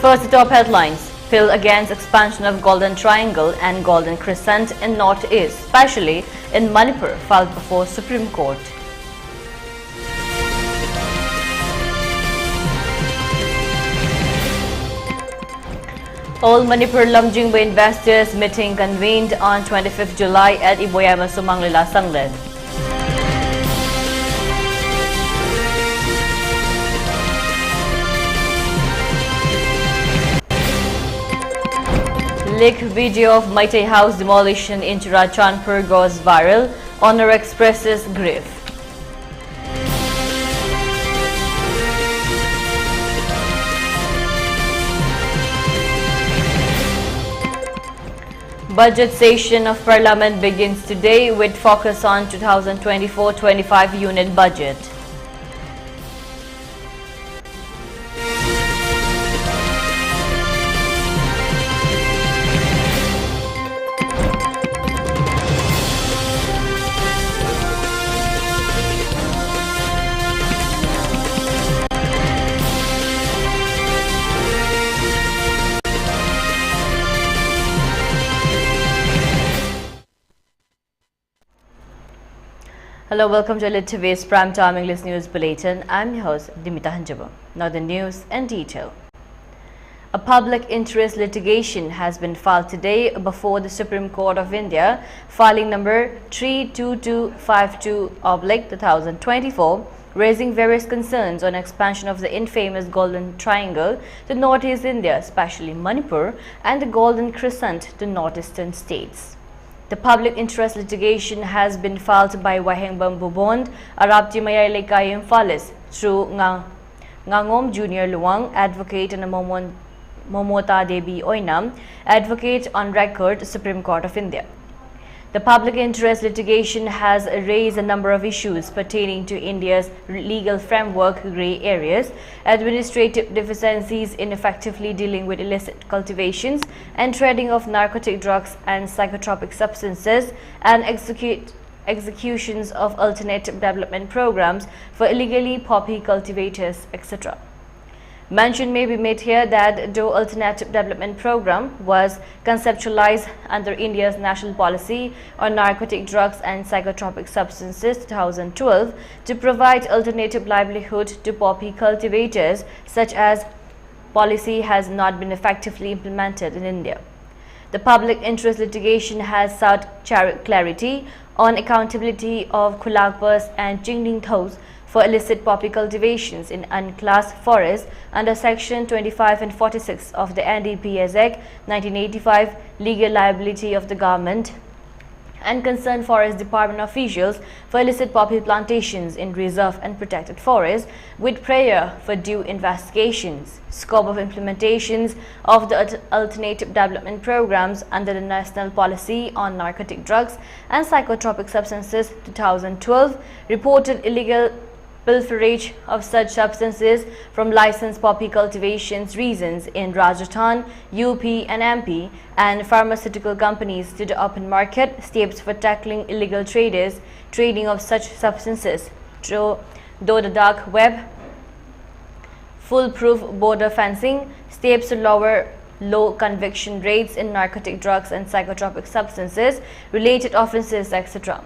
First, the top headlines. Bill against expansion of Golden Triangle and Golden Crescent in North-East, especially in Manipur, filed before Supreme Court. All Manipur Lumjingba investors meeting convened on 25th July at Iboyama Sumanglila Sanglet. Leaked video of Maitai House demolition in Churachandpur goes viral. Honor expresses grief. Budget session of Parliament begins today with focus on 2024-25 unit budget. Hello, welcome to ELITETV's Primetime English News Bulletin. I'm your host, Deemita. Now the news in detail. A public interest litigation has been filed today before the Supreme Court of India, filing number 32252/2024, raising various concerns on expansion of the infamous Golden Triangle to Northeast India, especially Manipur, and the Golden Crescent to northeastern states. The public interest litigation has been filed by Wahengbam Bubond, Arabti Mayay Lekayim Falis, through Ngangom Junior Luang, advocate, and Momota Debi Oinam, advocate on record, Supreme Court of India. The public interest litigation has raised a number of issues pertaining to India's legal framework, grey areas, administrative deficiencies in effectively dealing with illicit cultivations and trading of narcotic drugs and psychotropic substances, and executions of alternative development programs for illegally poppy cultivators, etc. Mention may be made here that the Alternative Development Program was conceptualized under India's National Policy on Narcotic Drugs and Psychotropic Substances 2012 to provide alternative livelihood to poppy cultivators. Such as policy has not been effectively implemented in India. The public interest litigation has sought clarity on accountability of Khulagpas and Jingdingthos for illicit poppy cultivations in unclassed forests under Section 25 and 46 of the NDPS Act 1985, legal liability of the government and concerned forest department officials for illicit poppy plantations in reserve and protected forests, with prayer for due investigations. Scope of implementations of the alternative development programs under the National Policy on Narcotic Drugs and Psychotropic Substances 2012 reported illegal pilferage of such substances from licensed poppy cultivations regions in Rajasthan, UP and MP, and pharmaceutical companies to the open market, steps for tackling illegal trading of such substances through the dark web, foolproof border fencing, steps to lower low conviction rates in narcotic drugs and psychotropic substances, related offences, etc.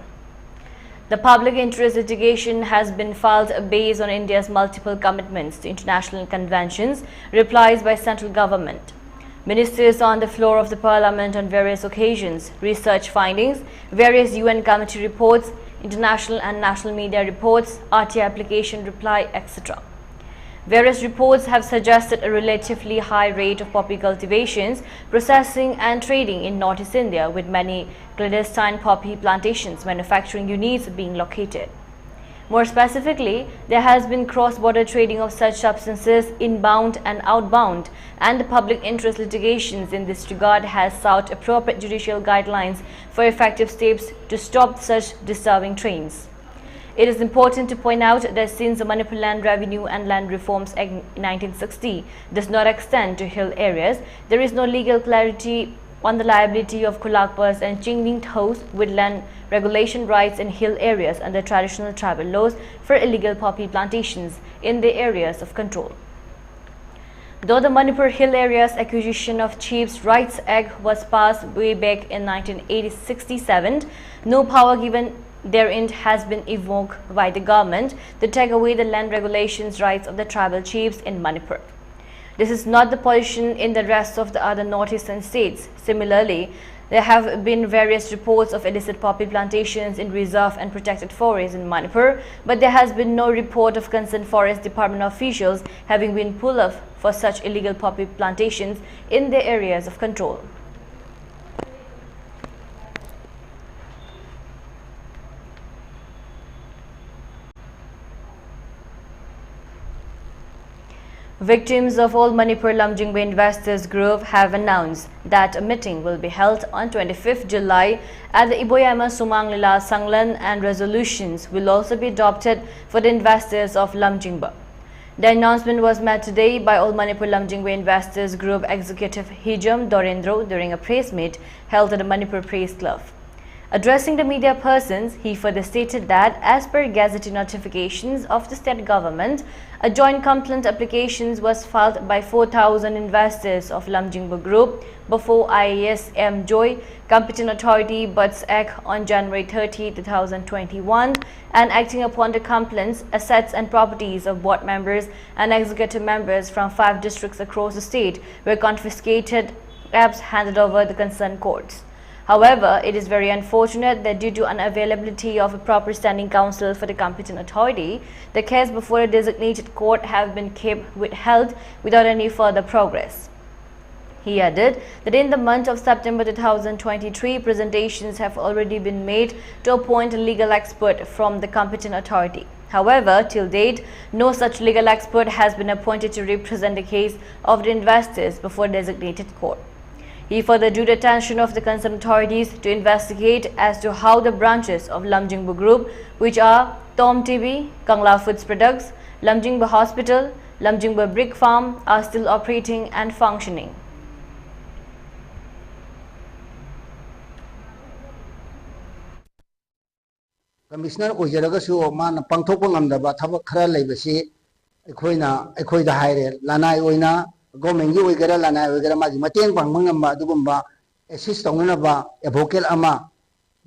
The public interest litigation has been filed based on India's multiple commitments to international conventions, replies by central government, ministers on the floor of the parliament on various occasions, research findings, various UN committee reports, international and national media reports, RT application reply, etc. Various reports have suggested a relatively high rate of poppy cultivations, processing and trading in Northeast India, with many clandestine poppy plantations manufacturing units being located. More specifically, there has been cross-border trading of such substances inbound and outbound, and the public interest litigations in this regard has sought appropriate judicial guidelines for effective steps to stop such disturbing trends. It is important to point out that since the Manipur Land Revenue and Land Reforms Act 1960 does not extend to hill areas, there is no legal clarity on the liability of Khulagpas and Jingdingthos with land regulation rights in hill areas under traditional tribal laws for illegal poppy plantations in the areas of control. Though the Manipur Hill Area's Acquisition of Chiefs' Rights Act was passed way back in 1967, no power given therein has been evoked by the government to take away the land regulations rights of the tribal chiefs in Manipur. This is not the position in the rest of the other northeastern states. Similarly, there have been various reports of illicit poppy plantations in reserve and protected forests in Manipur, but there has been no report of concerned forest department officials having been pulled off for such illegal poppy plantations in their areas of control. Victims of all Manipur Lamjingba investors group have announced that a meeting will be held on 25th July at the Iboyama Sumanglila Sanglan, and resolutions will also be adopted for the investors of Lamjingba. The announcement was made today by all Manipur Lamjingba investors group executive Hijam Dorendro during a press meet held at the Manipur Press Club. Addressing the media persons, he further stated that as per Gazette notifications of the state government, a joint complaint application was filed by 4,000 investors of Lamjingba Group before IASM Joy Competent Authority Buds Act on January 30, 2021, and acting upon the complaints, assets and properties of board members and executive members from 5 districts across the state were confiscated, apps handed over the concerned courts. However, it is very unfortunate that due to unavailability of a proper standing counsel for the competent authority, the case before a designated court have been kept withheld without any further progress. He added that in the month of September 2023, presentations have already been made to appoint a legal expert from the competent authority. However, till date, no such legal expert has been appointed to represent the case of the investors before a designated court. He further drew the attention of the concerned authorities to investigate as to how the branches of Lamjingba Group, which are Tom TV, Kangla Foods Products, Lamjingba Hospital, Lamjingba Brick Farm, are still operating and functioning. Commissioner Ojaragashu, man, Pangtopong, the Batavakra Legacy, Equina, Haire, Lana Oina. Government you get a lana, we get a Matin Pangamba, Dugumba, assist on Unaba, a vocal ama,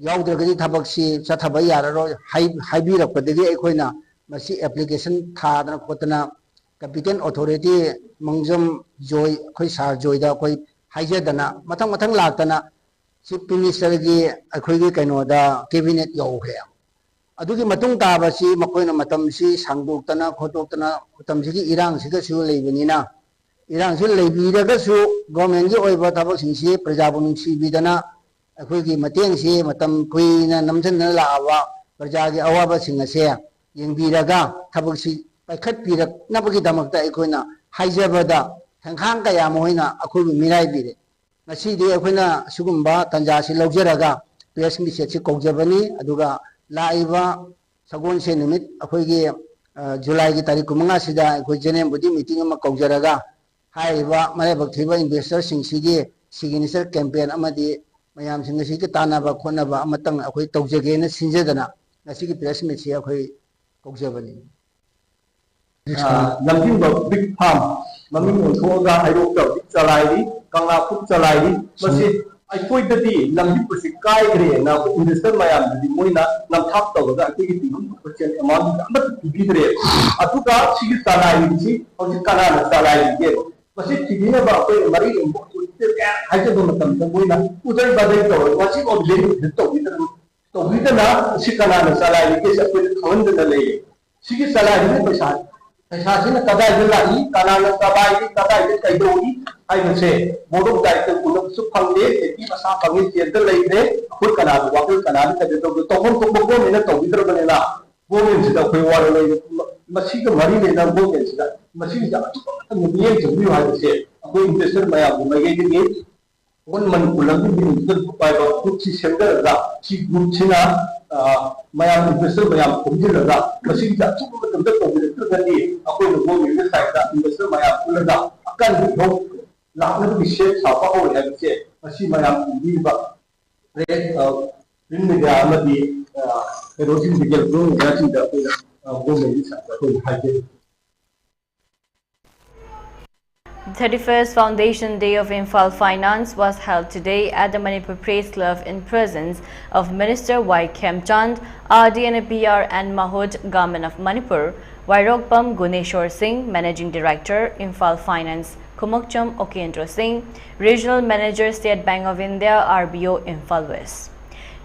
Yaudagri Tabaxi, Satabaya, Hybira, Padigi Equina, Masi application, Tad, Kotana, Capitan Authority, Mongzum, Joy, Koisa, Joy, the Koi, Hajadana, Matang Latana, Chief Minister, a Quigi Kano, the cabinet yo here. Aduki Matung Tabasi, Makoina Matamsi, Sangutana, Kototana, Tamsiki, Iran, Sikasu, Levinina. Iran sul leibiragasu government gi oiba thabak singsi prajabun sibidana akhoi gi mateng si matam kuina namjana laawa praja gi awaba singase yengbiraga thabak si paikhat pirak nabagi damakta akoina haijabada thangkhang kaya moina akhoi mirai bire ngasi de akoina sugumba tanja si logjaraga press mi se kogjabani aduga laiba sagon se numit akhoi gi July gi tarik 9 sida akhoi jenem budi meeting ama kogjaraga Haiba, Malabaktiva investors in Sigi, signature campaign Amadi, Mayam Singasiki Tanaba, Konaba, Amatang, Akui Tokjagana, Sinjadana, Nasiki press Mitsia, Kokjavani. Nothing but big farm, Mamin Toga, I wrote up Salai, Kanga Put Salai, but I put the tea, Namdi Pusikai, now investor Mayam, the Moina, Nam Tapto, the activity, amount, but to be there. Atuka, she is Salai, or the Canada Salai. Masih tingginya bapak mari untuk aja dulu teman buina udah badai tahu masih objek itu na si kanan salah ini kisah pun kawan dengan lagi si salah ini besar sih na kadai jelai kanan kadai ini kayak doi ayo se bodoh dari itu untuk supang deh jadi masa panggil jentel lagi deh aku kanan waktu kanan tadi itu tohon tohon ini tahu itu benar bomen sudah keluar lagi masih kemarin ini bomen sudah masih jangan kemudian jadi hal itu aku investor maya bukan gini orang manipulan ini bukan supaya kursi sender lah si kursinya maya investor maya kumjil lah masih jangan cuma betul betul tadi aku yang mau investor maya pulang lah akan hidup lalu bisa siapa orang yang bisa masih maya ini bah ini dia amati erosi dikit pun dia tidak punya boleh bisa aku hajat. The 31st Foundation Day of Imphal Finance was held today at the Manipur Press Club in presence of Minister Y. Khemchand, RDNAPR and Mahud, Government of Manipur, Wairokpam Guneshwar Singh, Managing Director, Imphal Finance, Kumukcham Okendra Singh, Regional Manager, State Bank of India, RBO, Imphal West.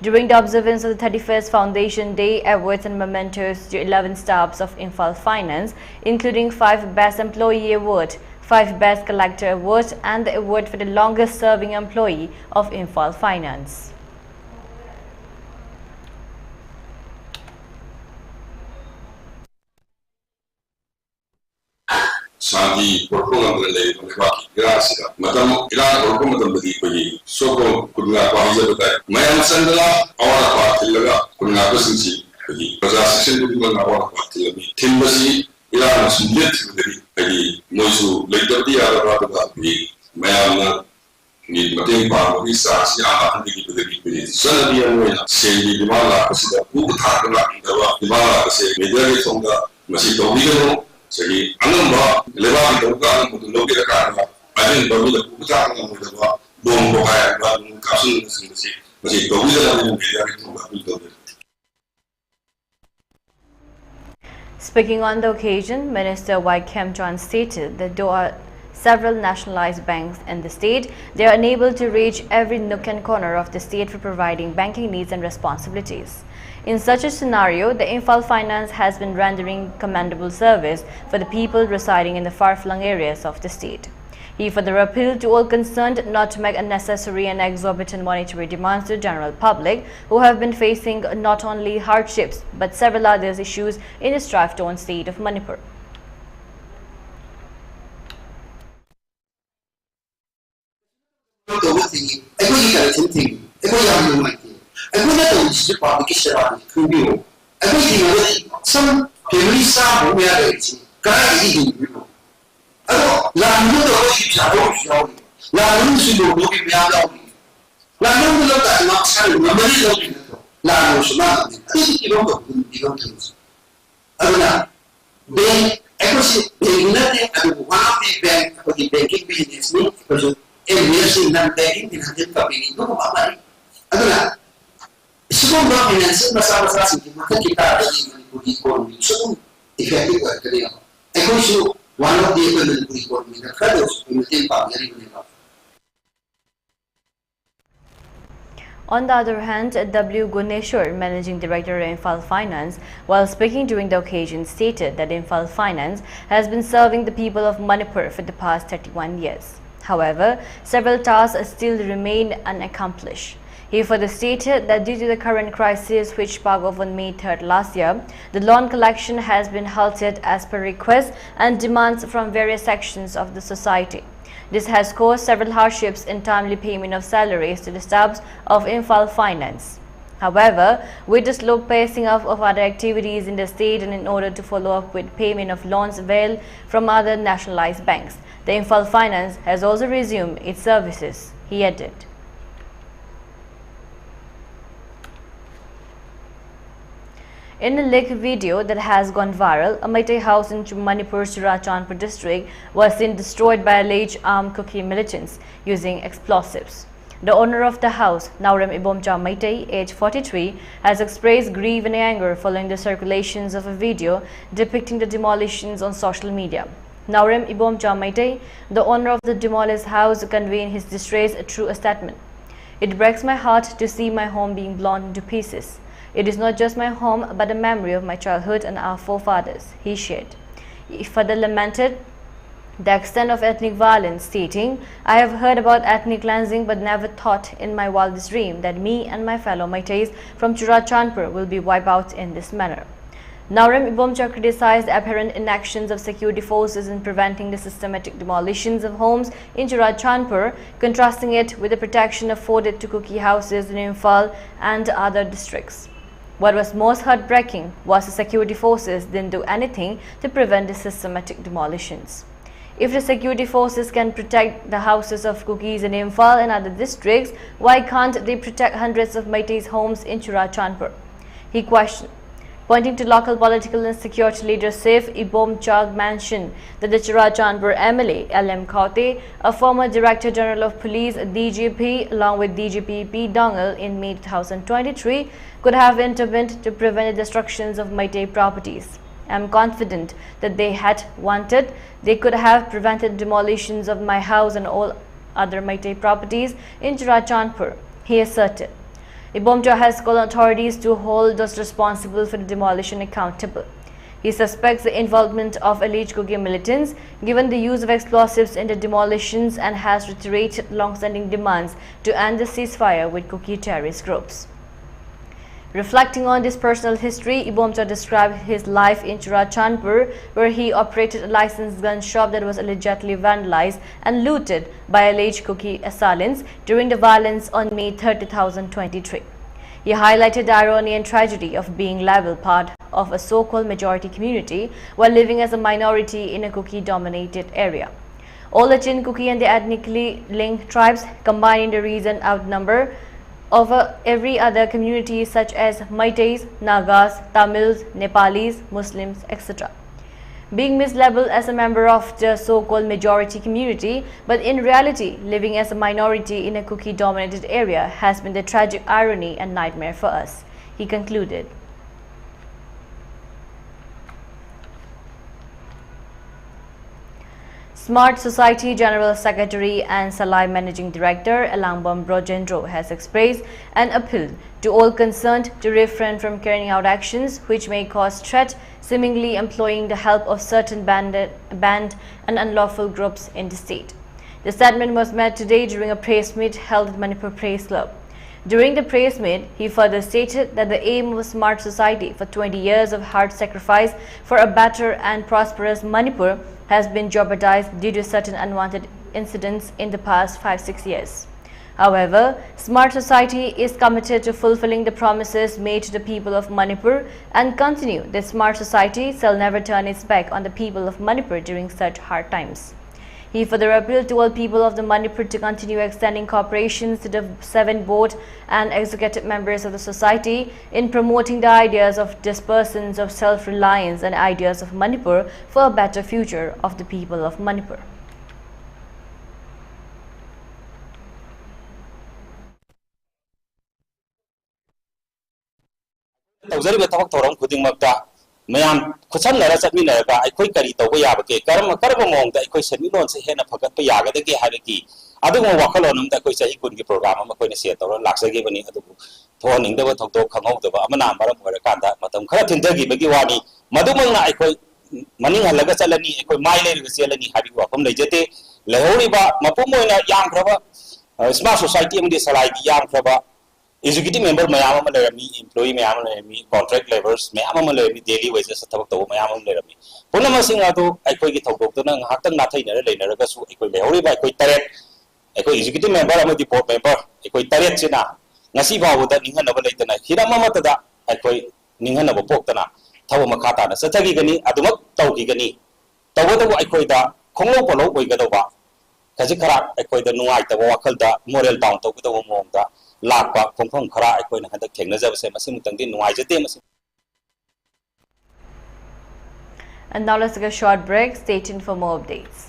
During the observance of the 31st Foundation Day, awards and mementos to 11 staffs of Imphal Finance, including 5 Best Employee Award, 5 Best Collector Award and the award for the longest serving employee of Imphal Finance. Santi Porpong Ambrele, Gracia, Madame Iran or Commodity, Soko, Kuna Pahizabata, Mayam Sandala, our Patilaga, Kuna Basinci, Possession to our Patilami, Timbasi, Iran Sundet, the Mosu, later the other part of the Mayam. Need Mating Bar, we saw the people. Suddenly, I say the Mala, who talk about the Mala, say, Medari from the Masito Vigano. Jadi, anggap lewat itu kan untuk logi dekat, ada yang baru dah putar dengan mudah, dong bohai, dan kasus masih tahu dalam media itu betul. Speaking on the occasion, Minister Y. Khemchand stated that there are several nationalized banks in the state. They are unable to reach every nook and corner of the state for providing banking needs and responsibilities. In such a scenario, the Imphal Finance has been rendering commendable service for the people residing in the far-flung areas of the state. He further appealed to all concerned not to make unnecessary and exorbitant monetary demands to the general public, who have been facing not only hardships but several other issues in the strife-torn state of Manipur. I would not use the publication to you. I would some family some where they guide you. I don't know if you are Lalu sudah lebih biasa. Lalu belum tak maksud memberi lagi. Lalu semua itu tidak terus. Aduna, bank, aku sih ingatnya ada one of the bank, aku di banking business ni, aku invest in banking di hati kami itu apa ni? Aduna. Semua finance masalah sih, maka kita ada di ekonomi, semua efektif kerja. Aku sih one of the ekonomi kerja, mungkin pagi hari. On the other hand, W. Guneshwar, Managing Director of Imphal Finance, while speaking during the occasion, stated that Imphal Finance has been serving the people of Manipur for the past 31 years. However, several tasks still remain unaccomplished. He further stated that due to the current crisis which sparked off on May 3rd last year, the loan collection has been halted as per requests and demands from various sections of the society. This has caused several hardships in timely payment of salaries to the staffs of Imphal Finance. However, with the slow pacing of other activities in the state and in order to follow up with payment of loans availed from other nationalized banks, the Imphal Finance has also resumed its services, he added. In a leaked video that has gone viral, a Meitei house in Manipur's Churachandpur district was seen destroyed by alleged armed Kuki militants using explosives. The owner of the house, Naurem Ibomcha Meitei, age 43, has expressed grief and anger following the circulations of a video depicting the demolitions on social media. Naurem Ibomcha Meitei, the owner of the demolished house, conveyed his distress through a statement. "It breaks my heart to see my home being blown into pieces. It is not just my home, but a memory of my childhood and our forefathers," he shared. He further lamented the extent of ethnic violence, stating, "I have heard about ethnic cleansing but never thought in my wildest dream that me and my fellow Meiteis from Churachandpur will be wiped out in this manner." Naurem Ibomcha criticized the apparent inactions of security forces in preventing the systematic demolitions of homes in Churachandpur, contrasting it with the protection afforded to Kuki houses in Imphal and other districts. What was most heartbreaking was the security forces didn't do anything to prevent the systematic demolitions. If the security forces can protect the houses of Kukis in Imphal and other districts, why can't they protect hundreds of Meiteis homes in Churachandpur? He questioned. Pointing to local political and security leader Saif Ibomchag mentioned that the Churachandpur MLA LM Kaute, a former Director General of Police DGP along with DGP P. Dongal in May 2023 could have intervened to prevent the destructions of Meitei properties. I am confident that they had wanted, they could have prevented demolitions of my house and all other Meitei properties in Churachandpur, he asserted. Ibomcha has called authorities to hold those responsible for the demolition accountable. He suspects the involvement of alleged Kuki militants given the use of explosives in the demolitions and has reiterated long-standing demands to end the ceasefire with Kuki terrorist groups. Reflecting on this personal history, Ibomcha described his life in Churachandpur, where he operated a licensed gun shop that was allegedly vandalized and looted by alleged Kuki assailants during the violence on May 30, 2023. He highlighted the irony and tragedy of being labeled part of a so-called majority community while living as a minority in a Kuki-dominated area. All the Chin Kuki and the ethnically linked tribes combined in the region outnumber over every other community such as Meiteis, Nagas, Tamils, Nepalis, Muslims, etc. Being mislabeled as a member of the so-called majority community, but in reality living as a minority in a Kuki-dominated area has been the tragic irony and nightmare for us, he concluded. Smart Society General Secretary and Salai Managing Director Elangbam Brojendro has expressed an appeal to all concerned to refrain from carrying out actions which may cause threat, seemingly employing the help of certain banned and unlawful groups in the state. The statement was made today during a press meet held at Manipur Press Club. During the press meet, he further stated that the aim of a smart society for 20 years of hard sacrifice for a better and prosperous Manipur has been jeopardized due to certain unwanted incidents in the past 5-6 years. However, Smart Society is committed to fulfilling the promises made to the people of Manipur and continue that Smart Society shall never turn its back on the people of Manipur during such hard times. He further appealed to all people of the Manipur to continue extending cooperations to the 7 board and executive members of the society in promoting the ideas of dispersons of self-reliance and ideas of Manipur for a better future of the people of Manipur. Mayam Kusan Lara Minera, I quit Carito, Yabake, Karamong, that I said, you don't say Hena Pagat Payaga, the Gahaki. I don't want to walk alone that I could give program, I'm going to see it or Laxa given it to Toning the Wato come out of Amana, Maramuracanda, Matam Karatin Dagi, Magiwani, Madumana, I quit Maninga Lagasalani, I quit my lady with Selani, having welcome the Jete, Lahoriba, Mapumoina, Young Crava, Smart Society, and this like Young Crava. Executive member mayam lerami, employee mayam lerami, contract laborers mayam lerami, daily wages at the mayam lerami. Punamasing ato, I quit to nang hatang natin na so I quit the by quit taret. I quit executive member, I'm a deport member, I quit taret sina. Nasiba would that Ningan of a later night. Hiramamatada, I quit Ningan of a pokana, Tawamakata, Satagigani, Adumak, Tawigani. Tawata, I quit the Kongo Polo, Wigadova. Kazikara, I quit the Nuai, the Wakalda, Morel Down to the Womonda. Lakpa from Kara, I could have taken the same thing. And now let's take a short break. Stay tuned for more updates.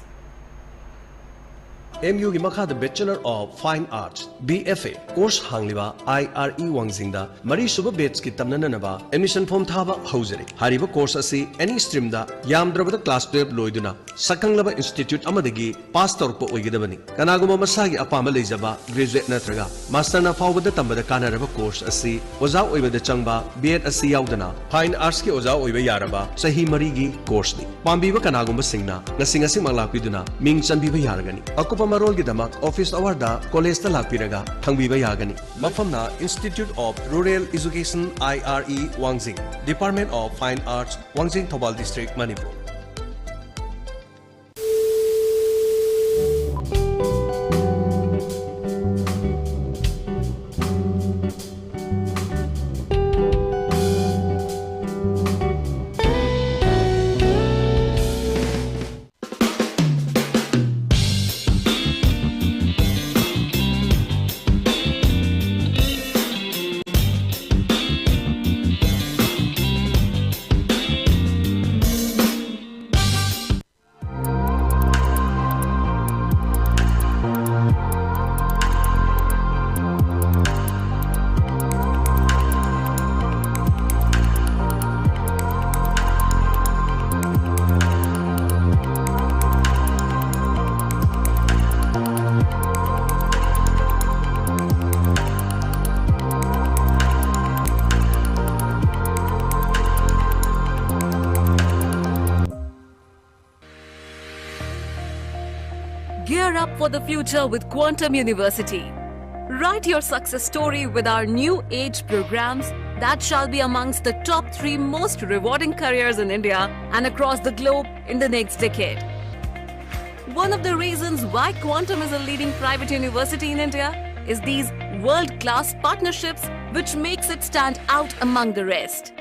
MU Makada Bachelor of Fine Arts BFA course Hangliba IRE Wangzingda Mari Suba Bates ki tamnanaba admission form thaba hojari hariba course asi any stream da yamdrabada class 12 loiduna Sakanglaba Institute amadagi pass torpo oigidabani kanaguma masagi apama leijaba graduate natraga master na fawbada tambada kanaraba course asi oza oibada changba B.Ed asi yaudana Fine Arts ki oza oiba yaraba sahi marigi course ni pambiba kanaguma singna ngasing maglakpiduna ming chanbiba yaragani akupa Marol Gidamak Office Awarda College Talakpiraga Thangbiba Yagani Mafamna Institute of Rural Education IRE Wangzing Department of Fine Arts Wangzing Thobal District Manipur. for the future with Quantum University. Write your success story with our new age programs that shall be amongst the top 3 most rewarding careers in India and across the globe in the next decade. One of the reasons why Quantum is a leading private university in India is these world-class partnerships which makes it stand out among the rest.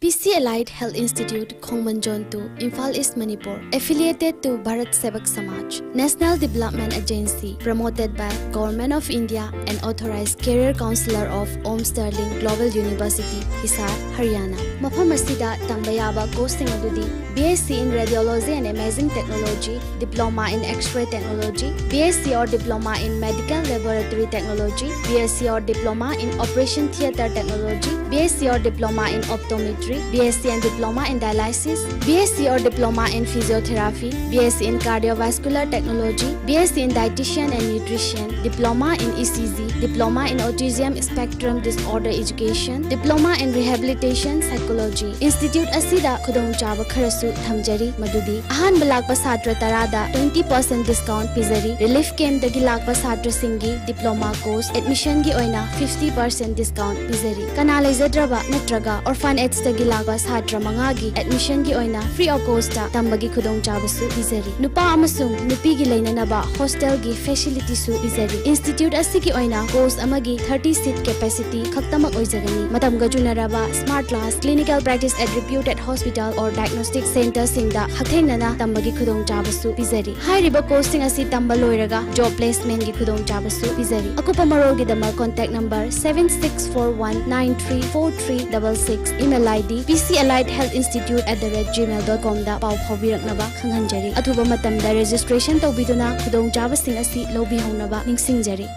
PC Allied Health Institute, Khongmanjon 2, Imphal East, Manipur, affiliated to Bharat Sevak Samaj, National Development Agency, promoted by Government of India and authorized career counselor of Om Sterling Global University, Hisar, Haryana. Mafam asida tambayaba courses adudi BSc in Radiology and Imaging Technology, Diploma in X-ray Technology, BSc or Diploma in Medical Laboratory Technology, BSc or Diploma in Operation Theatre Technology, BSc or Diploma in Optometry, BSc and Diploma in Dialysis, BSc or Diploma in Physiotherapy, BSc in Cardiovascular Technology, BSc in Dietitian and Nutrition, Diploma in ECG, Diploma in Autism Spectrum Disorder Education, Diploma in Rehabilitation Psychology. Institute asida khudong chaba kharasu thamjari madudi ahan balakpa satra tarada 20% discount pizari, relief camp dagi lakpa satra singi diploma course admission gi oina 50% discount pizari, kanalai zadraba natraga orphan aids dagi lakpa satra mangagi admission gi oina free of cost ta tambagi khudong chaba su pizari, nupa amasung nupi gi leinanaba hostel gi facility su pizari. Institute asigi oina course amagi 30 seat capacity khaktamak oijagani, matam ga junaraba smart class, clinical practice at reputed hospital or diagnostic center singda hakhenana tambagi khudong chabasu pizari. Hairiba course asi tamba loiraga job placement gi khudong chabasu pizari. Akupa marol gi dama contact number 7641934366, email ID pcalliedhealthinstitute@gmail.com da pau phawiraknaba khanghanjari. Athuba matamda registration tawbiduna khudong chabasing asi lobi honaba ningsingjari.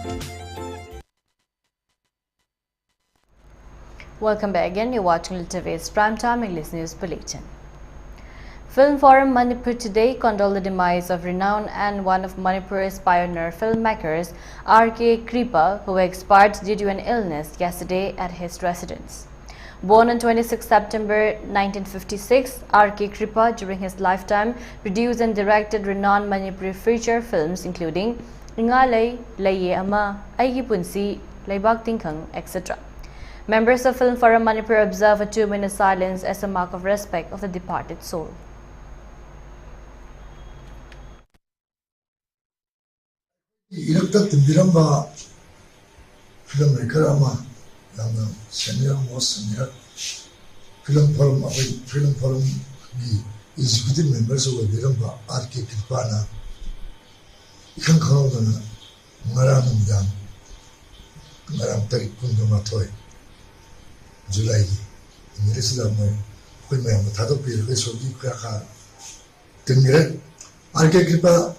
Welcome back again. You're watching ELITETV's Primetime English News Bulletin. Film Forum Manipur today condoled the demise of renowned and one of Manipur's pioneer filmmakers, R.K. Kripa, who expired due to an illness yesterday at his residence. Born on 26 September 1956, R.K. Kripa during his lifetime produced and directed renowned Manipuri feature films including Ingalai, Laye Ama, Aigi Punsi, Laibak Tingkang, etc. Members of Film Forum Manipur observe a 2-minute silence as a mark of respect of the departed soul. 이렇다 든비람바 필름메이커 아마 남는 senior most senior film forum 이 executive members of 비람바 RK Kripana 이칸 강호도는 ngaramdam ngaram tarik kundumatoi July Inggrisda mo koy mayam thadopir ke sogi ka tingre RK Kripa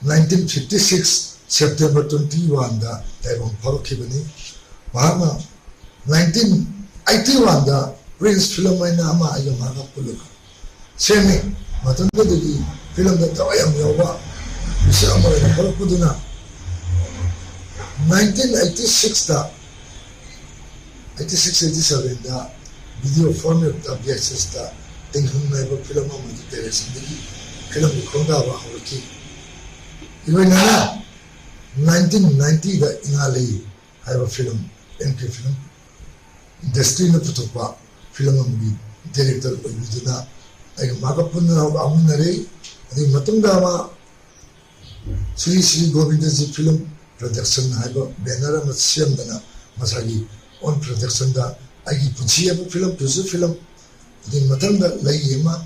1956 September 21 da taibong parokibani mahama 1981 da Prince film na ama ayo maga puluk semi matanda degi film da tawayam yoba bisa amara da parokuduna 1986 da 86-87 da video format da VHS da tinghung na iba film ama di teresin degi film konda ba hawaki iba na 1990 da Ingalai haiba film NK film industry na putukpa film amagi director oibiduna ay magapunna amunare adi matungda ma Sri Govindaji film production haiba banner ama siyamdana masagi on production da agi punchi aba film tusu film adi matangda layema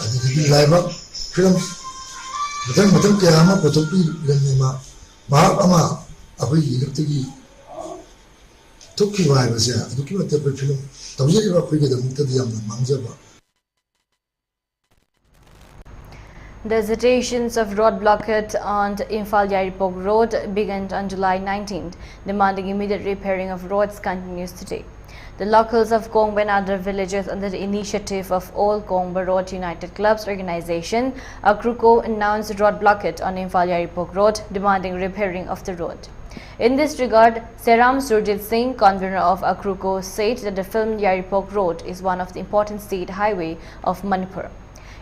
adi live film matang kaya ama potopi lema mahak ama ako'y ilagtagi toki wahai basya aduki matapay film tawjari ba ako'y gadamita diyam na mangjaba. The agitations of road blockade on Imphal-Yaripok Road began on July 19th, demanding immediate repairing of roads continues today. The locals of Kongba and other villages under the initiative of All Kongba Road United Clubs organization, ACRUCO, announced road blockade on Imphal-Yaripok Road, demanding repairing of the road. In this regard, Seram Surjit Singh, convener of ACRUCO, said that the filmed Yaripok Road is one of the important state highway of Manipur.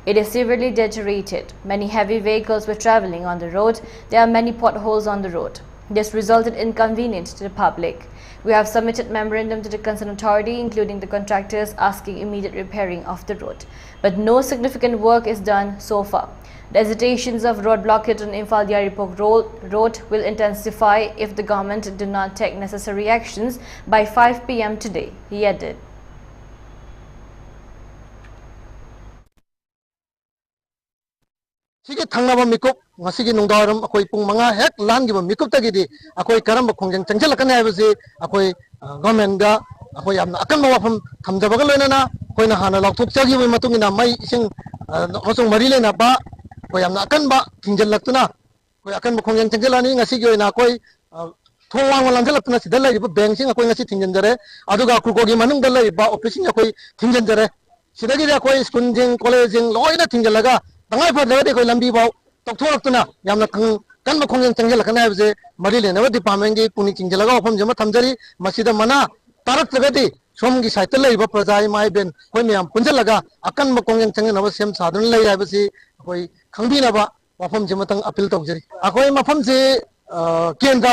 It is severely deteriorated. Many heavy vehicles were travelling on the road. There are many potholes on the road. This resulted in inconvenience to the public. We have submitted memorandum to the concerned authority, including the contractors, asking immediate repairing of the road. But no significant work is done so far. The hesitations of road blockade on Imphal-Yaripok road will intensify if the government do not take necessary actions by 5 p.m. today, he added. Sige thangnaba mikup ngasigi nungdaram akoi pung manga hek lan giba mikup tagidi akoi karamba khongjang changjalakane haibasi akoi government ga akoi yamna akan mawafam thamjabaga loinana koina hana lokthok chagi bai matungina mai ising osong mari lena ba koi yamna akan ba thingjallaktuna koi akan khongjang changjalani ngasigi oina koi thowang lanjalaktuna sidal lai ba bank sing akoi ngasi thingjanjare aduga kukogi manung dal lai ba office sing akoi thingjanjare sidagi akoi school jing college jing loina thingjallaga Tangai pada koi lambi bau tok thok tuna yamna kan ma khongjang changjal kana habse mari le na department gi puni chingjala ga ofam jama thamjari masida mana tarak tagadi somgi saital lai ba prajai mai ben koi myam punjalaga akan ma khongjang changjal na sem sadhan lai habse koi khangbi na ba ofam jama tang appeal tawjari akoi mafam je kendra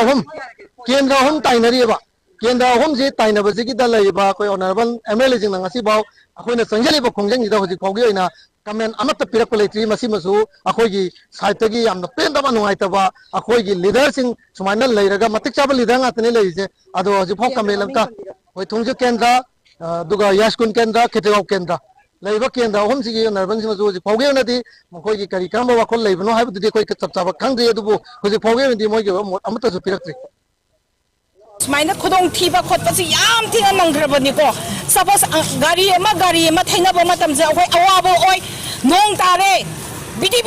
hom tainari ba kendra hom je tainaba je gi dalai ba koi honorable MLA jing na ngasi bau akoi na changjali ba khongjang gi da hoji phogi oina Kamen amata pirak pelitri masih masu aku gi site gi amna penda ba nungai taba aku gi leader sing sumainal leiraga matik chabal leader ngatne leise ado ji phok kamelam ka hoi thungje kendra duga yaskun kendra ketegau kendra leiba kendra hom sigi narban sing masu ji phoge nadi mokoi gi kari kamba wakol leibno haibu di koi chap chap khangde dubu hoji phoge nadi moi gi amata su pirak tri Semaina kudong tiba khot pasi yam tinga nangdrabani ko suppose gari ema thaina ba matam je akoi awabo oi nong tare bidi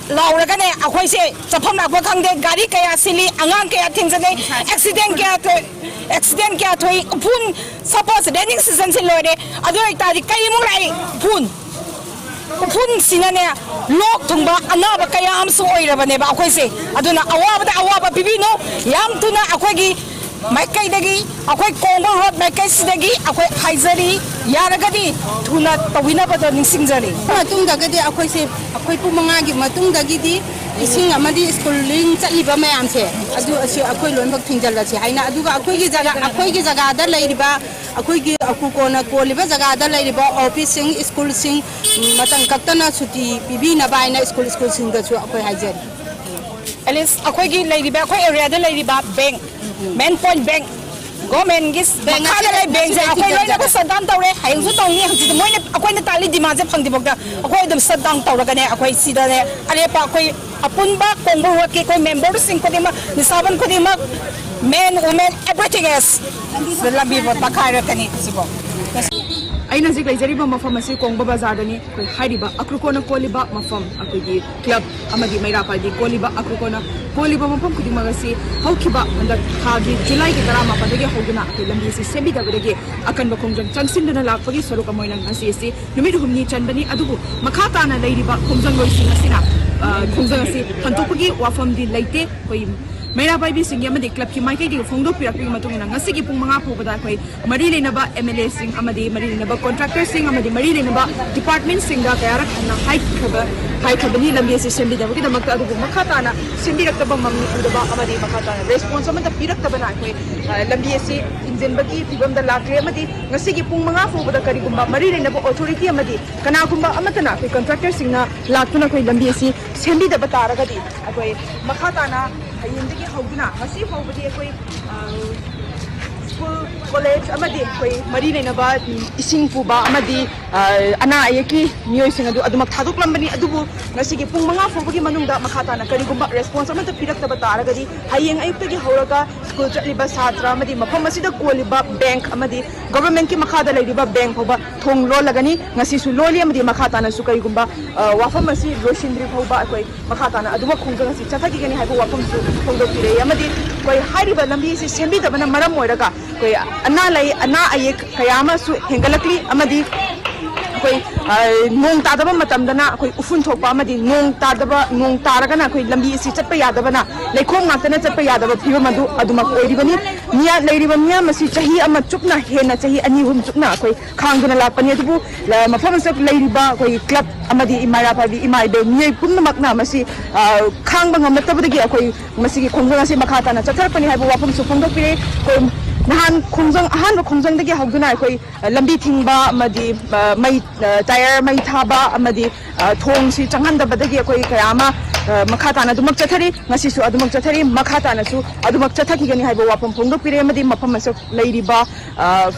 lauraga ne akoi se chapam na ba khangde gari kaya sili angang kaya thingjane accident kya thoi phun suppose raining season se lore adu ekta ri kai mu rai phun sinane lok thungba anaba kaya am so oirabane ba akoi se aduna awaba bibino yam tuna akoi gi Maikai dagi, akoi Congo road Maikai sidagi, akoi haizari, yaragadi, tuna tawina pada ningsing jari. Matung dagadi akoi se, akoi pumangagi matung dagi di, ising amadi schooling caliba mayam se, adu asi akoi lombak tinggal si, haina adu akoi ki jaga ada lairiba, akoi ki aku kona koliba jaga ada lairiba, office sing, school sing, matang kaktana suti, bibi na ba ina school sing da su akoi haizari. Alis akoi ki lairiba, akoi area ada lairiba bank. Main point bank, government gis bank ada lagi bank je. Aku ini aku sedang tahu le, hayang tu tahu ni, jadi moi aku ini tali di mana pang di bawah. Aku ini sedang tahu lagi ni, aku ini sida ni. Ada apa aku apun ba Congo work aku member sing kau dima, nisaban kau dima, men women everything else. Lebih buat pakai rakan ni siapa. Aina zik lai jariba mafam asi Kongba bazar dani koi hariba akrukona koliba mafam akoi club amagi maira paldi koliba akrukona koliba mafam kudi magasi haukiba anda khagi July ki tarama padagi hoguna akoi lambi si sebi da badagi akan bakongjang changsin dana lakpagi saruka moilang asi numit humni chanbani adubu makata na lairiba kongjang loising asina kongjang asi hantopagi wafam di laite koi Mera bai bi sing yamadi club ki maike ki phongdo pirak pi matungina ngasi ki pung manga phobada khoi mari leinaba MLA sing amadi mari leinaba contractor sing amadi mari leinaba department sing ga kayarak na hai khabani lambi se sembi da ki da makta adu makhata na sembi rakta ba mamni udaba amadi makhata na response amata pirak ta bana khoi lambi se injin bagi tibam da lakre amadi ngasi ki pung manga phobada kari gumba mari leinaba authority amadi kana gumba amata na khoi contractor sing na laktuna khoi lambi se sembi da batara ga di khoi makhata na Hayindagi hawduna masi hawbadi koi school college amadi koi mari nei na ba ising puba amadi ana ayaki miyoi sing adu makthaduk lambani adubu ngasi gi pung manga phobagi manungda makhata na kari gumba response amata pirak ta batara gadi hayeng ayuk gi hawraga school chaliba satra amadi mafam asida koliba bank amadi government ki makhada leiriba bank phoba thong lo lagani ngasi su loli amadi makhata na su kari gumba wafam asi loshindri phoba koi makhata na adu khungja ngasi chathagi gani haibo wafam su khongdo pire amadi koi hariba lambi si sembi da bana maram moiraga koi ana ayek kayama su hengalakli amadi ꯑꯩꯈꯣꯏ ꯅꯣꯡ ꯇꯥꯗꯕ ꯃꯇꯝꯗꯅ ꯑꯩꯈꯣꯏ ꯎꯐꯨꯟ ꯊꯣꯛꯄ ꯑꯃꯗꯤ ꯅꯣꯡ ꯇꯥꯔꯒꯅ ꯑꯩꯈꯣꯏ ꯂꯝꯕꯤ ꯑꯁꯤ ꯆꯠꯄ ꯌꯥꯗꯕꯅ ꯂꯩꯈꯣꯝ ꯉꯥꯛꯇꯅ ꯆꯠꯄ ꯌꯥꯗꯕ ꯐꯤꯕꯝ ꯑꯗꯨ ꯑꯗꯨꯃꯛ ꯑꯣꯏꯔꯤꯕꯅꯤ ꯂꯩꯔꯤꯕ ꯃꯤꯌꯥꯝ ꯑꯁꯤ ꯆꯍꯤ ꯑꯃ ꯆꯨꯞꯅ ꯍꯦꯟꯅ ꯆꯍꯤ 2-3 ꯆꯨꯞꯅ ꯑꯩꯈꯣꯏ ꯈꯥꯡꯗꯨꯅ ꯂꯥꯛꯄꯅꯤ ꯑꯗꯨꯕꯨ ꯃꯐꯝ ꯑꯁꯤꯗ ꯂꯩꯔꯤꯕ ꯑꯩꯈꯣꯏ ꯀ꯭ꯂꯕ ꯑꯃꯗꯤ ꯏꯃꯥꯏꯔꯥ ꯄꯥꯏꯕꯤ ꯏꯃꯥꯏꯕꯦ ꯃꯤꯑꯣꯏ ꯄꯨꯝꯅꯃꯛꯅ ꯃꯁꯤ ꯈꯥꯡꯕ ꯉꯝꯂꯛꯇꯕꯗꯒꯤ ꯑꯩꯈꯣꯏ ꯃꯁꯤꯒꯤ ꯈꯣꯡꯖꯪ ꯑꯁꯤ ꯃꯈꯥ ꯇꯥꯅ ꯆꯠꯊꯔꯛꯄꯅꯤ ꯍꯥꯏꯕ ꯋꯥꯐꯝꯁꯨ ꯐꯣꯡꯗꯣꯛꯄꯤꯔꯦ ꯑꯩꯈꯣꯏ ꯅꯍꯥꯟ ꯑꯍꯥꯟꯕ ꯈꯣꯡꯖꯪꯗꯒꯤ ꯍꯧꯗꯨꯅ ꯑꯩꯈꯣꯏ ꯂꯝꯕꯤ ꯊꯤꯡꯕ ꯑꯃꯗꯤ ꯇꯥꯌꯔ ꯃꯩ ꯊꯥꯕ ꯑꯃꯗꯤ ꯊꯣꯡꯁꯤ ꯆꯪꯍꯟꯗꯕꯗꯒꯤ ꯑꯩꯈꯣꯏ ꯀꯌా ꯑꯃ ꯃꯈꯥ ꯇꯥꯅ ꯑꯗꯨꯃꯛ ꯆꯠꯊꯔꯤ ꯉꯁꯤꯁꯨ ꯑꯗꯨꯃꯛ ꯆꯠꯊꯔꯤ ꯃꯈꯥ ꯇꯥꯅꯁꯨ ꯑꯗꯨꯃꯛ ꯆꯠꯊꯈꯤꯒꯅꯤ ꯍꯥꯏꯕ ꯋꯥꯐꯝ ꯐꯣꯡꯗꯣꯛꯄꯤꯔꯦ ꯑꯃꯗꯤ ꯃꯐꯝ ꯑꯁꯤꯗ ꯂꯩꯔꯤꯕ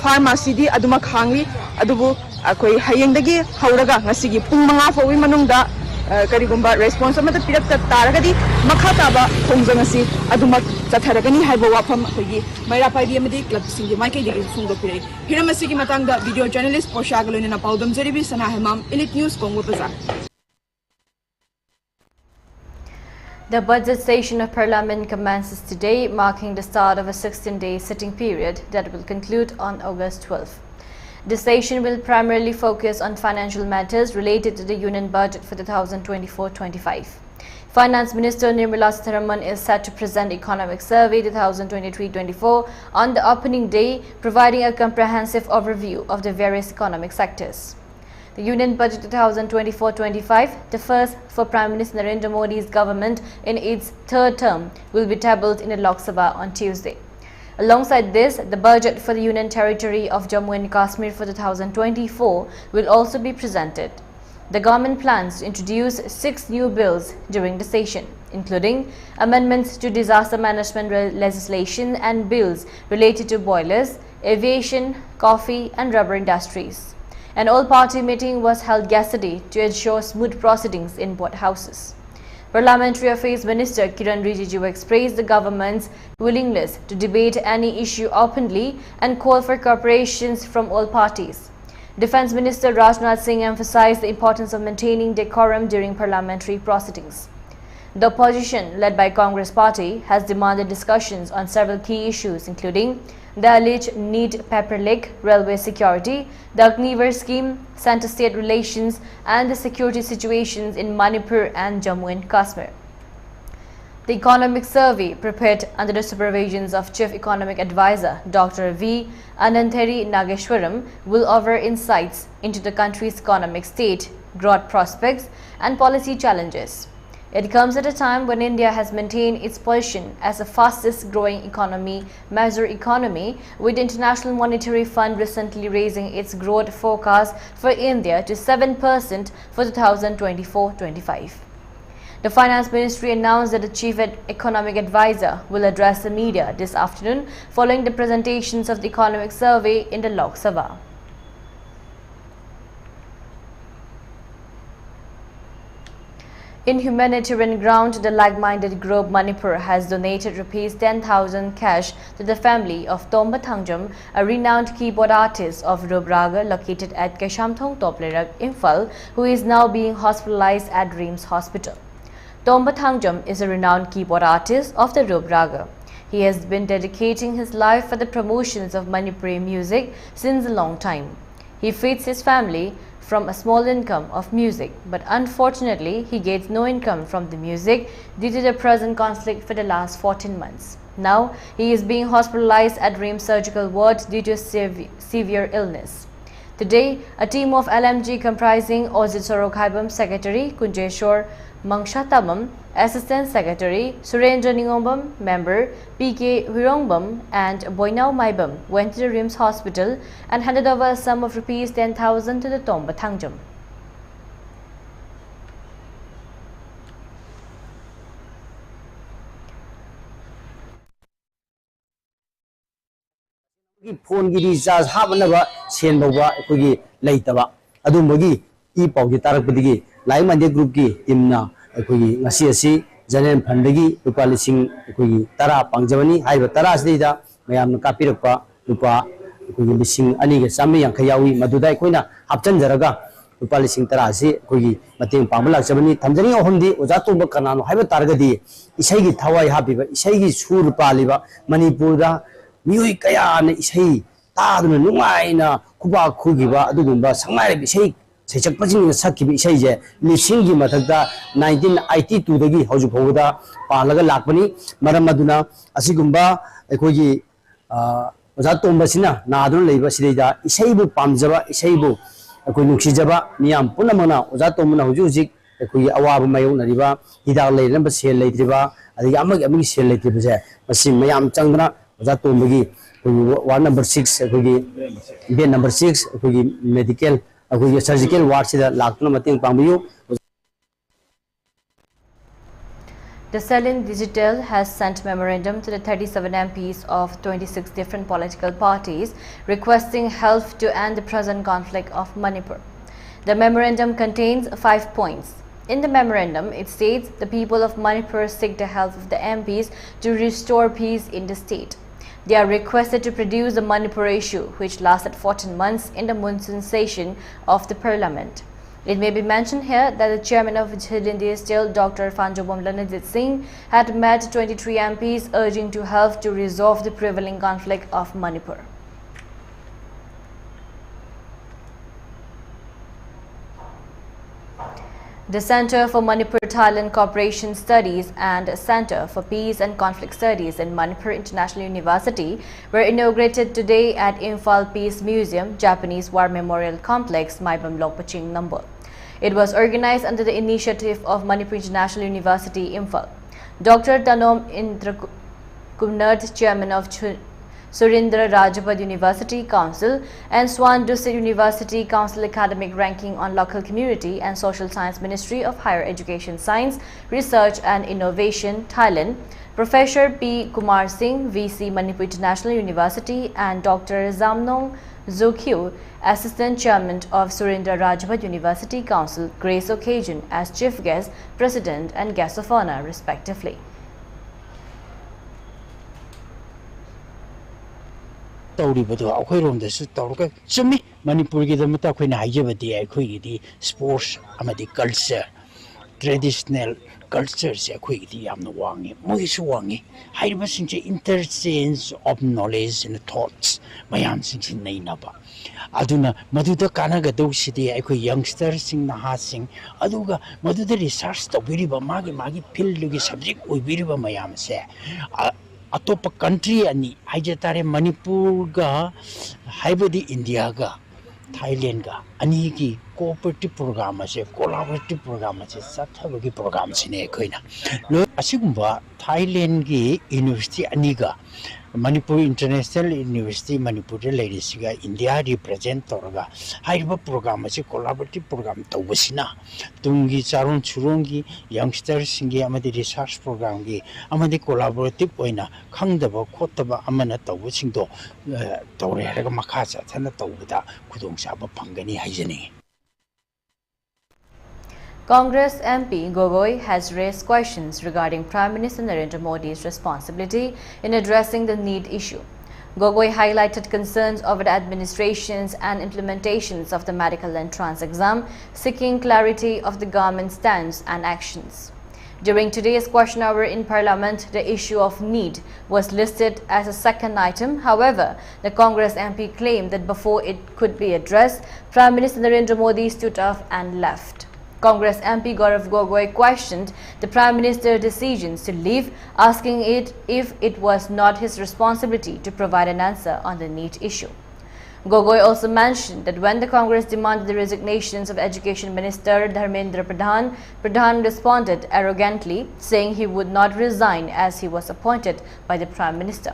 ꯐꯥꯔꯃꯥꯁꯤꯗꯤ ꯑꯗꯨꯃꯛ ꯍꯥꯡꯂꯤ ꯑꯗꯨꯕꯨ ꯑꯩꯈꯣꯏ ꯍꯌꯦꯡꯗꯒꯤ ꯍꯧꯔꯒ ꯉꯁꯤꯒꯤ ꯄꯨꯡ 5 ꯐꯥꯎꯕꯒꯤ ꯃꯅꯨꯡꯗ ꯀꯔꯤꯒꯨꯝꯕ ꯔꯦꯁꯄꯣꯟꯁ ꯑꯃꯠꯇ ꯄꯤꯔꯛꯇ ꯇꯥꯔꯒꯗꯤ ꯃꯈꯥ ꯇꯥꯕ ꯈꯣꯡꯖꯪ ꯑꯁꯤ ꯑꯗꯨꯃꯛ ꯆꯠꯊꯔꯒꯅꯤ ꯍꯥꯏꯕ ꯋꯥꯐꯝ ꯑꯩꯈꯣꯏꯒꯤ ꯃꯩꯔꯥ ꯄꯥꯏꯕꯤ ꯑꯃꯗꯤ ꯀ꯭ꯂꯕꯁꯤꯡꯒꯤ ꯃꯥꯏꯀꯩꯗꯒꯤ ꯐꯣꯡꯗꯣꯛꯄꯤꯔꯛꯏ ꯍꯤꯔꯝ ꯑꯁꯤꯒꯤ ꯃꯇꯥꯡꯗ ꯚꯤꯗꯤꯑꯣ ꯖꯔꯅꯦꯂꯤꯁ ꯄꯣꯔꯁꯥꯒ ꯂꯣꯏꯅꯅ ꯄꯥꯎꯗꯝꯖꯔꯤꯕꯤ ꯁꯅꯥ ꯍꯦꯃꯥꯝ ꯏꯂꯤꯠ ꯅ꯭ꯌꯨꯁ ꯀꯣꯡꯕ ꯕꯖꯥꯔ. The budget session of Parliament commences today, marking the start of a 16-day sitting period that will conclude on August 12th. The session will primarily focus on financial matters related to the Union budget for 2024-25. Finance Minister Nirmala Sitharaman is set to present Economic Survey 2023-24 on the opening day, providing a comprehensive overview of the various economic sectors. The Union Budget 2024-25, the first for Prime Minister Narendra Modi's government in its third term, will be tabled in the Lok Sabha on Tuesday. Alongside this, the budget for the Union Territory of Jammu and Kashmir for 2024 will also be presented. The government plans to introduce 6 new bills during the session, including amendments to disaster management legislation and bills related to boilers, aviation, coffee and rubber industries. An all-party meeting was held yesterday to ensure smooth proceedings in both houses. Parliamentary Affairs Minister Kiran Rijiju expressed the government's willingness to debate any issue openly and call for cooperation from all parties. Defence Minister Rajnath Singh emphasized the importance of maintaining decorum during parliamentary proceedings. The opposition, led by Congress Party, has demanded discussions on several key issues, including the alleged need paper lake, railway security, the Agniveer scheme, center-state relations and the security situations in Manipur and Jammu and Kashmir. The Economic Survey, prepared under the supervision of Chief Economic Advisor Dr. V. Ananthari Nageshwaram, will offer insights into the country's economic state, growth prospects and policy challenges. It comes at a time when India has maintained its position as the fastest growing major economy, with the International Monetary Fund recently raising its growth forecast for India to 7% for 2024-25. The Finance Ministry announced that the Chief Economic Advisor will address the media this afternoon following the presentations of the Economic Survey in the Lok Sabha. In humanitarian ground, the like-minded group Manipur has donated ₹10,000 cash to the family of Tomba Thangjam, a renowned keyboard artist of Rubraga located at Keshamthong Toplerag, Imphal, who is now being hospitalized at Dreams Hospital. Tomba Thangjam is a renowned keyboard artist of the Rubraga. He has been dedicating his life for the promotions of Manipuri music since a long time. He feeds his family from a small income of music, but unfortunately he gets no income from the music due to the present conflict for the last 14 months. Now he is being hospitalized at Dream Surgical Ward due to severe illness. Today, a team of LMG comprising Ozit Sorokhaibam Secretary Kunjeshwar Mangshatamam, Assistant Secretary Surendra Ningombam, Member PK Virongbam and Boinau Maibam went to the RIMS Hospital and handed over a sum of ₹10,000 to the Tomba Thangjam. phone gi recharge habnaba senbawa kogi leitaba adumagi e paugi tarakpadigi lai mande group gi timna kogi ngasi asi general fund gi rupa lising kogi tara pangjabani haiba tara asida mayam kapirakpa rupa kogi lising ani ga sammi yankhai yawi maduda koina hapchan jaraga rupa lising tara asi kogi mateng pambalak jabani thamjani ohumdi oja tumba kanano haiba taragadi isai gi thawai habiba isai gi sur paliba manipur da Miyoi kaya na isay taaduna nungaina kuba kugiba adugumba sangmai isay seichakpajing sakkibi isai je lisingi mathakta 1982 dagi hojik howda palaga lakpani maram aduna asigumba ekhogi oja tombasina nadun leiba sideida isaibu pamjaba isaibu ekoi nuksijaba miyam punamana oja tombana hujujik ekoi awaba mayu nariba hidak leiramba sel leitriba adigi amagi sel leitriba je masi mayam changdana oja tombagi ward number 6 ekoi bed number 6 ekoi medical ekoi surgical ward sida laktuna mating pangbiyu. The Selin Digital has sent memorandum to the 37 MPs of 26 different political parties requesting help to end the present conflict of Manipur. The memorandum contains 5 points. In the memorandum, it states the people of Manipur seek the help of the MPs to restore peace in the state. They are requested to produce the Manipur issue, which lasted 14 months in the monsoon session of the parliament. It may be mentioned here that the chairman of Selin Digital, Dr. Fanjobom Lanajit Singh, had met 23 MPs urging to help to resolve the prevailing conflict of Manipur. The Center for Manipur-Thailand Cooperation Studies and Center for Peace and Conflict Studies in Manipur International University were inaugurated today at Imphal Peace Museum, Japanese War Memorial Complex, Maibam Lokpaching No. It was organized under the initiative of Manipur International University, Imphal. Dr. Tanom Indrakumnad, chairman of Surindra Rajapad University Council and Swan Dusit University Council Academic Ranking on Local Community and Social Science Ministry of Higher Education Science, Research and Innovation, Thailand, Professor P. Kumar Singh, VC Manipur International University, and Dr. Zamnong Zokyu, Assistant Chairman of Surindra Rajapad University Council, grace occasion as Chief Guest, President and Guest of Honor respectively. Traditional culture se akhoi di yamna wangi moi su wangi haiba singche interchange of knowledge and thoughts mayam singche nei na ba aduna maduda kanaga do sidi akhoi youngster sing na ha sing aduga maduda research to biriba magi field gi subject oi biriba mayam se atopa country ani haijatare Manipur ga haibadi India ga Thailand ga ani gi cooperative program ase collaborative program ase sathabagi program sine koina lo asigumba Thailand gi university ani ga Manipur International University Manipur Ladiesiga India represent toraga haiba program ase collaborative program tawasina tungi charon churongi youngsters singi amadi research program gi amadi collaborative oina khangdaba khotaba amana tawsingdo tawre haraga makha cha thana tawda khudong saba phangani haijani. Congress MP Gogoi has raised questions regarding Prime Minister Narendra Modi's responsibility in addressing the NEET issue. Gogoi highlighted concerns over the administrations and implementations of the medical entrance exam, seeking clarity of the government's stance and actions. During today's question hour in Parliament, the issue of NEET was listed as a second item. However, the Congress MP claimed that before it could be addressed, Prime Minister Narendra Modi stood up and left. Congress MP Gaurav Gogoi questioned the Prime Minister's decisions to leave, asking it if it was not his responsibility to provide an answer on the NEET issue. Gogoi also mentioned that when the Congress demanded the resignations of Education Minister Dharmendra Pradhan, Pradhan responded arrogantly, saying he would not resign as he was appointed by the Prime Minister.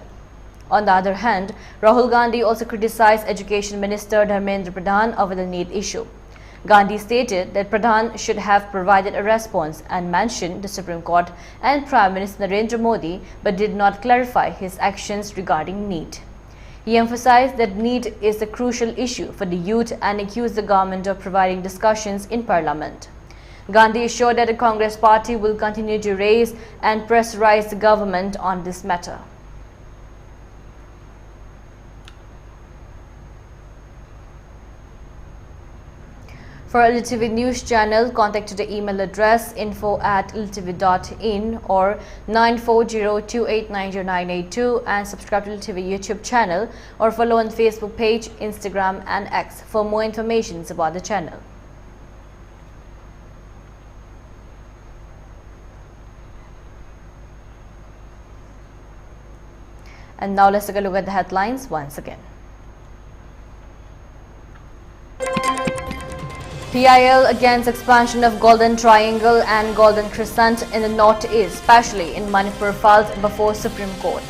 On the other hand, Rahul Gandhi also criticized Education Minister Dharmendra Pradhan over the NEET issue. Gandhi stated that Pradhan should have provided a response and mentioned the Supreme Court and Prime Minister Narendra Modi, but did not clarify his actions regarding NEET. He emphasized that NEET is a crucial issue for the youth and accused the government of providing discussions in Parliament. Gandhi assured that the Congress party will continue to raise and pressurize the government on this matter. For ELITETV News channel, contact to the email address info@elitetv.in or 9402890982 and subscribe to ELITETV YouTube channel or follow on Facebook page, Instagram and X for more information about the channel. And now let's take a look at the headlines once again. PIL against expansion of Golden Triangle and Golden Crescent in the northeast, especially in Manipur, filed before Supreme Court.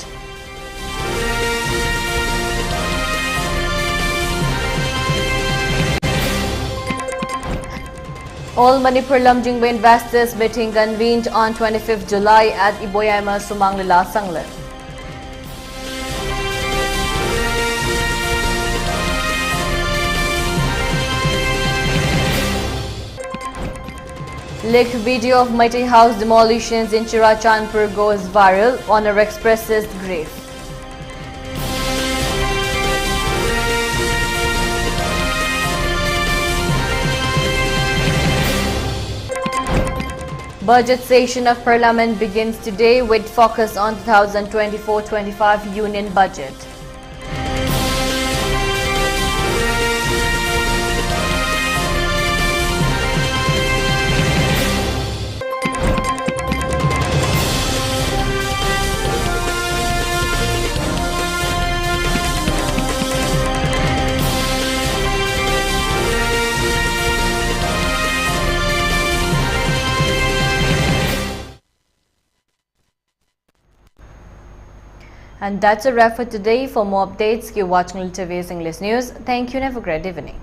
All Manipur Lamjingba investors meeting convened on 25th July at Iboyama Sumanglila Sanglan. Leaked video of Mighty House demolitions in Chirachandpur goes viral. Honor expresses grief. Budget session of Parliament begins today with focus on 2024-25 Union Budget. And that's a wrap for today. For more updates, keep watching ELITETV's English News. Thank you and have a great evening.